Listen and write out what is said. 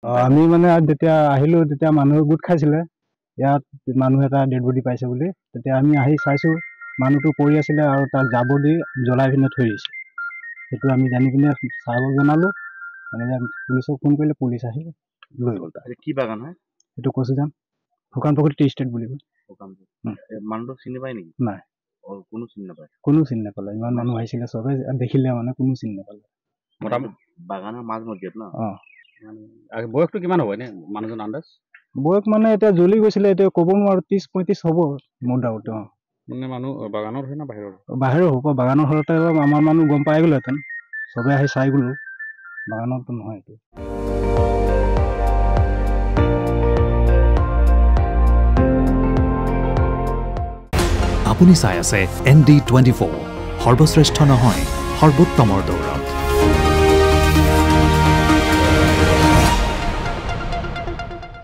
আমি মানে যেতিয়া আহিলো তেতিয়া মানুহে গোট খাইছিলে ইয়াত মানুহ এটা ডেড বডি পাইছে বুলি তেতিয়া আমি আহি চাইছো মানুহটো পৰি আছিলে আৰু তাক জাবৰ দি জ্বলাই পিনে থৈ দিছে সেইটো আমি জানি পিনে চাব জনালো মানে পুলিচক ফোন কৰিলে পুলিচ আহি লৈ গ'ল তাক কি বাগান হয় এইটো কচুজান শুকান পুখুৰী টি ষ্টেট বুলি কয় মানুহটো চিনি পায় নেকি নাই কোনো চিনি নাপালে ইমান মানুহ আহিছিলে চবে দেখিলে মানে কোনো চিনি নাপালে বাগানৰ মাজ মজিয়াত ন বয়সটো কিমান হ'ব এনে মানুহজন আন্দাজ বয়স মানে এতিয়া জ্বলি গৈছিলে এতিয়া ক'ব নোৱাৰো 30-35 হ'ব মোৰ ডাউট মানে মানুহ বাগানৰ হয় না বাহিৰৰ হ'ব বাগানৰ হলতে আমাৰ মানুহ গম পাই গ'লহেঁতেন চবে আহি চাই গ'লো বাগানৰতো নহয় এইটো আপুনি চাই আছে ND24 সৰ্বশ্ৰেষ্ঠ নহয় সৰ্বোত্তমৰ দৌৰ